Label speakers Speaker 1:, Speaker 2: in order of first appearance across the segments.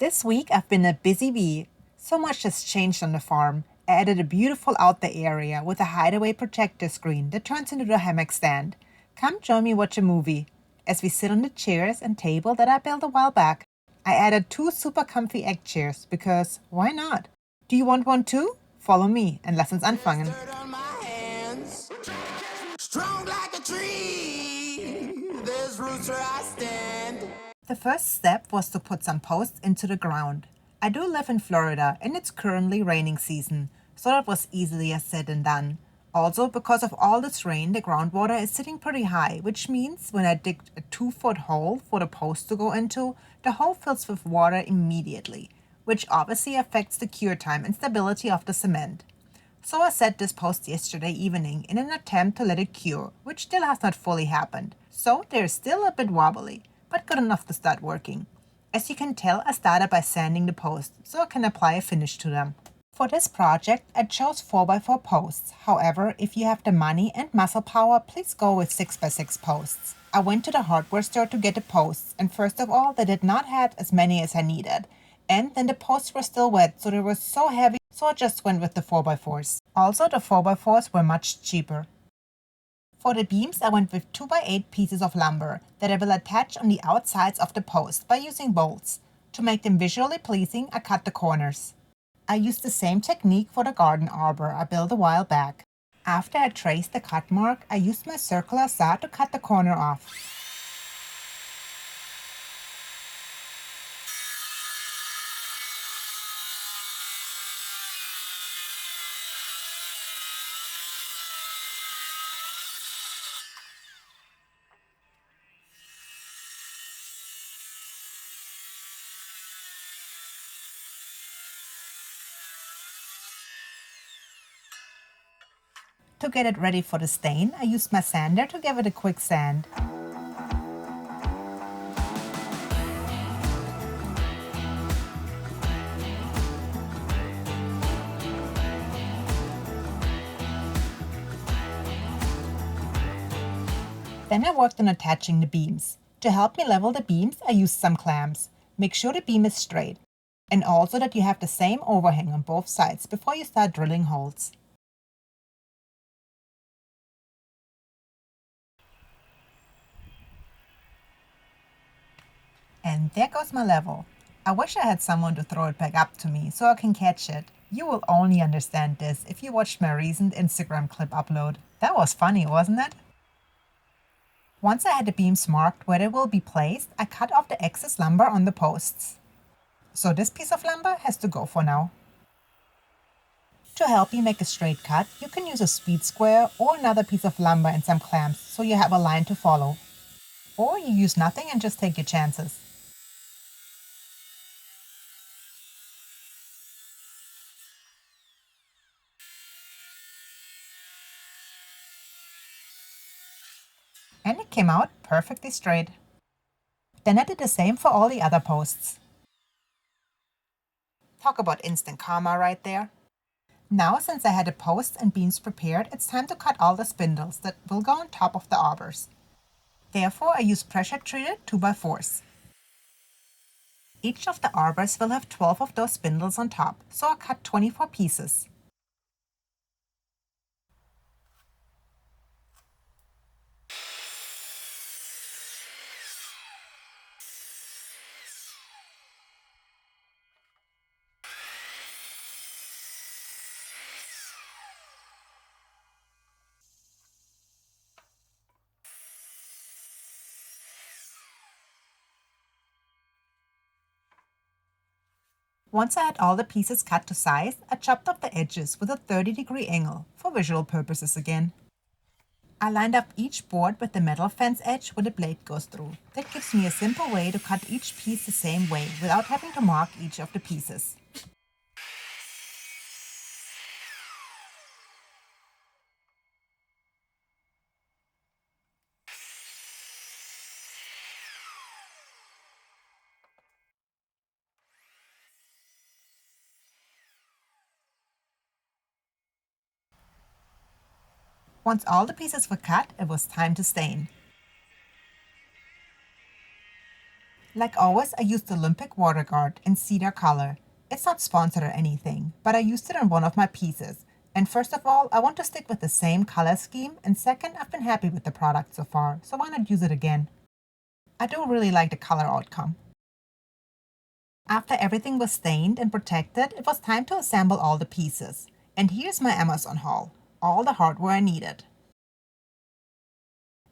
Speaker 1: This week I've been a busy bee. So much has changed on the farm. I added a beautiful outdoor area with a hideaway projector screen that turns into a hammock stand. Come join me watch a movie as we sit on the chairs and table that I built a while back. I added two super comfy egg chairs because why not? Do you want one too? Follow me and lessons anfangen.
Speaker 2: Dirt on my hands, strong like a tree. There's roots where I stand.
Speaker 1: The first step was to put some posts into the ground. I do live in Florida and it's currently raining season, so that was easier said than done. Also, because of all this rain, the groundwater is sitting pretty high, which means when I dig a 2-foot hole for the post to go into, the hole fills with water immediately, which obviously affects the cure time and stability of the cement. So I set this post yesterday evening in an attempt to let it cure, which still has not fully happened. So they're still a bit wobbly, but good enough to start working. As you can tell, I started by sanding the posts, so I can apply a finish to them. For this project, I chose 4x4 posts. However, if you have the money and muscle power, please go with 6x6 posts. I went to the hardware store to get the posts, and first of all, they did not have as many as I needed. And then the posts were still wet, so they were so heavy, so I just went with the 4x4s. Also, the 4x4s were much cheaper. For the beams, I went with 2x8 pieces of lumber that I will attach on the outsides of the post by using bolts. To make them visually pleasing, I cut the corners. I used the same technique for the garden arbor I built a while back. After I traced the cut mark, I used my circular saw to cut the corner off. To get it ready for the stain, I used my sander to give it a quick sand. Then I worked on attaching the beams. To help me level the beams, I used some clamps. Make sure the beam is straight, and also that you have the same overhang on both sides before you start drilling holes. And there goes my level. I wish I had someone to throw it back up to me so I can catch it. You will only understand this if you watched my recent Instagram clip upload. That was funny, wasn't it? Once I had the beams marked where they will be placed, I cut off the excess lumber on the posts. So this piece of lumber has to go for now. To help you make a straight cut, you can use a speed square or another piece of lumber and some clamps so you have a line to follow. Or you use nothing and just take your chances. And it came out perfectly straight. Then I did the same for all the other posts. Talk about instant karma right there. Now, since I had the posts and beams prepared, it's time to cut all the spindles that will go on top of the arbors. Therefore, I use pressure-treated 2x4s. Each of the arbors will have 12 of those spindles on top, so I cut 24 pieces. Once I had all the pieces cut to size, I chopped off the edges with a 30-degree angle, for visual purposes again. I lined up each board with the metal fence edge where the blade goes through. That gives me a simple way to cut each piece the same way without having to mark each of the pieces. Once all the pieces were cut, it was time to stain. Like always, I used the Olympic water guard in cedar color. It's not sponsored or anything, but I used it on one of my pieces. And first of all, I want to stick with the same color scheme, and second, I've been happy with the product so far, so why not use it again? I do really like the color outcome. After everything was stained and protected, it was time to assemble all the pieces. And here's my Amazon haul, all the hardware I needed.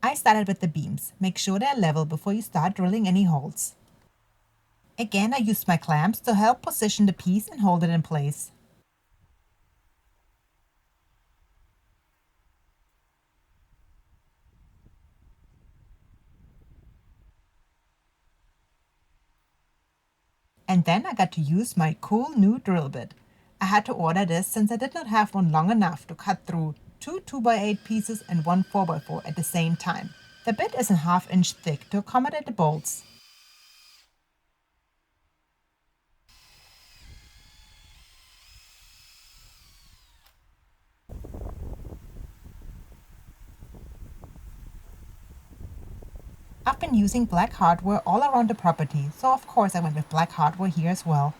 Speaker 1: I started with the beams. Make sure they're level before you start drilling any holes. Again, I used my clamps to help position the piece and hold it in place. And then I got to use my cool new drill bit. I had to order this since I did not have one long enough to cut through two 2x8 pieces and one 4x4 at the same time. The bit is a 1/2 inch thick to accommodate the bolts. I've been using black hardware all around the property, so of course I went with black hardware here as well.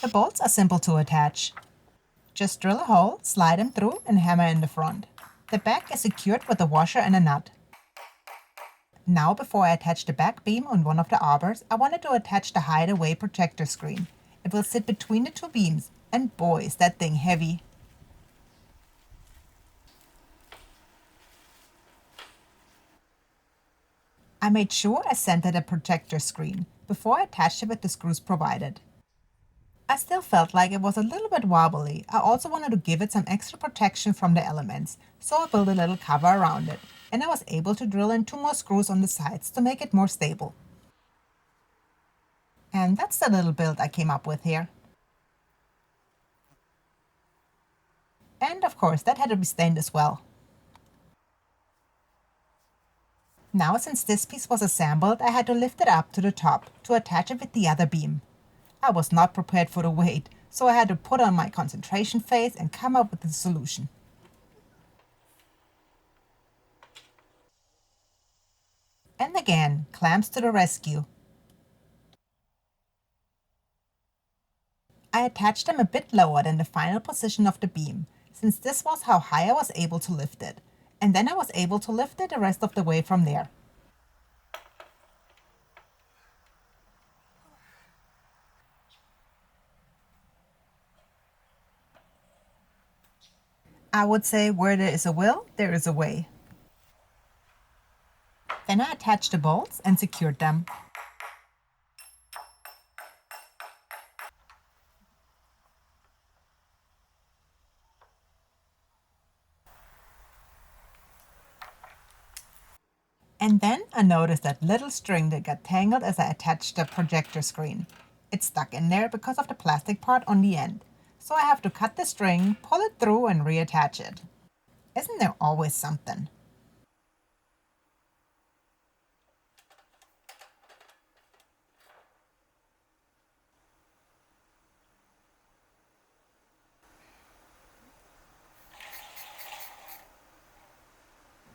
Speaker 1: The bolts are simple to attach. Just drill a hole, slide them through, and hammer in the front. The back is secured with a washer and a nut. Now, before I attach the back beam on one of the arbors, I wanted to attach the hideaway projector screen. It will sit between the two beams, and boy is that thing heavy. I made sure I centered the projector screen before I attached it with the screws provided. I still felt like it was a little bit wobbly. I also wanted to give it some extra protection from the elements, so I built a little cover around it, and I was able to drill in 2 more screws on the sides to make it more stable. And that's the little build I came up with here. And of course, that had to be stained as well. Now, since this piece was assembled, I had to lift it up to the top to attach it with the other beam. I was not prepared for the weight, so I had to put on my concentration face and come up with a solution. And again, clamps to the rescue. I attached them a bit lower than the final position of the beam, since this was how high I was able to lift it, and then I was able to lift it the rest of the way from there. I would say where there is a will, there is a way. Then I attached the bolts and secured them. And then I noticed that little string that got tangled as I attached the projector screen. It's stuck in there because of the plastic part on the end. So I have to cut the string, pull it through, and reattach it. Isn't there always something?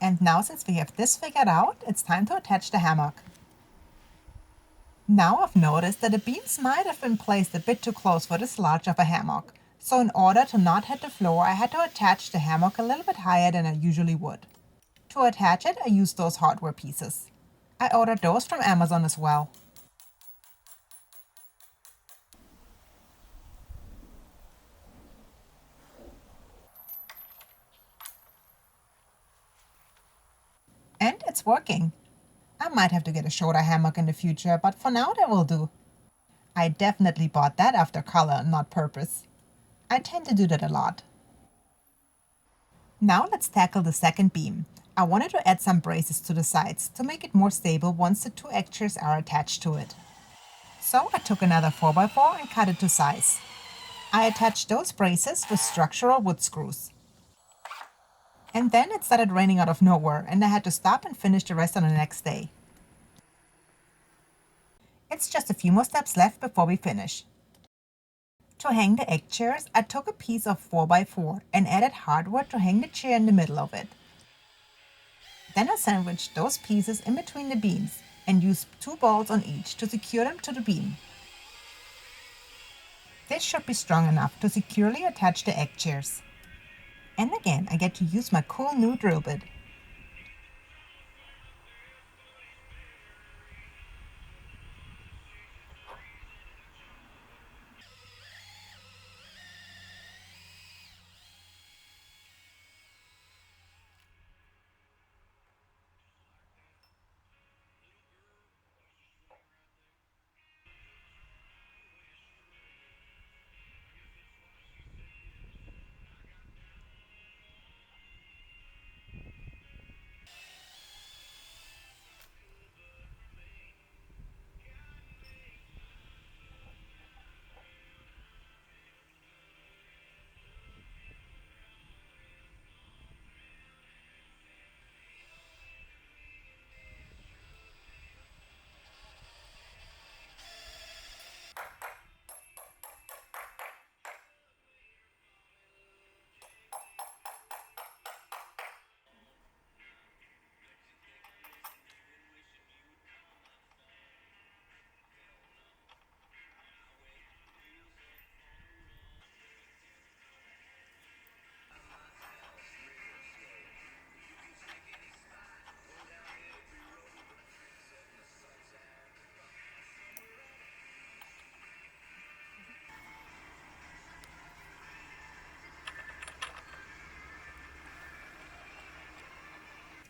Speaker 1: And now, since we have this figured out, it's time to attach the hammock. Now I've noticed that the beams might have been placed a bit too close for this large of a hammock. So in order to not hit the floor, I had to attach the hammock a little bit higher than I usually would. To attach it, I used those hardware pieces. I ordered those from Amazon as well. And it's working. I might have to get a shorter hammock in the future, but for now that will do. I definitely bought that after color, not purpose. I tend to do that a lot. Now let's tackle the second beam. I wanted to add some braces to the sides to make it more stable once the two extras are attached to it. So I took another 4x4 and cut it to size. I attached those braces with structural wood screws. And then it started raining out of nowhere, and I had to stop and finish the rest on the next day. It's just a few more steps left before we finish. To hang the egg chairs, I took a piece of 4x4 and added hardwood to hang the chair in the middle of it. Then I sandwiched those pieces in between the beams and used 2 bolts on each to secure them to the beam. This should be strong enough to securely attach the egg chairs. And again, I get to use my cool new drill bit.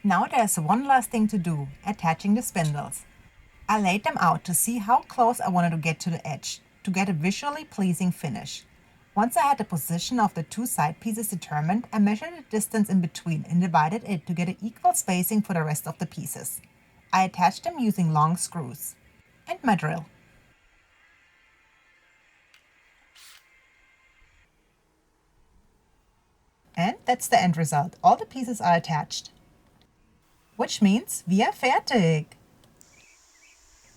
Speaker 1: Now there's one last thing to do, attaching the spindles. I laid them out to see how close I wanted to get to the edge, to get a visually pleasing finish. Once I had the position of the 2 side pieces determined, I measured the distance in between and divided it to get an equal spacing for the rest of the pieces. I attached them using long screws. And my drill. And that's the end result. All the pieces are attached. Which means wir fertig!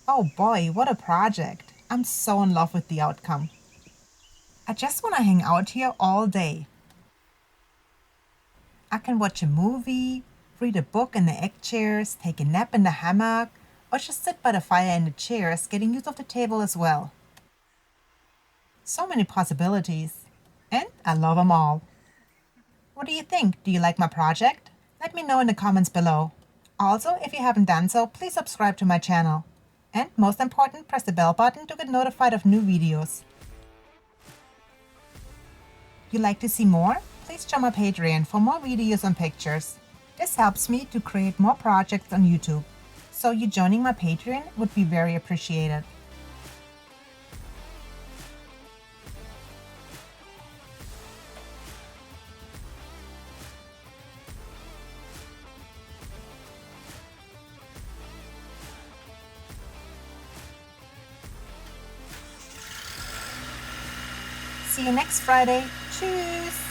Speaker 1: Oh boy, what a project! I'm so in love with the outcome. I just want to hang out here all day. I can watch a movie, read a book in the egg chairs, take a nap in the hammock, or just sit by the fire in the chairs, getting use of the table as well. So many possibilities. And I love them all. What do you think? Do you like my project? Let me know in the comments below. Also, if you haven't done so, please subscribe to my channel. And most important, press the bell button to get notified of new videos. You like to see more? Please join my Patreon for more videos and pictures. This helps me to create more projects on YouTube. So you joining my Patreon would be very appreciated. See you next Friday. Tschüss!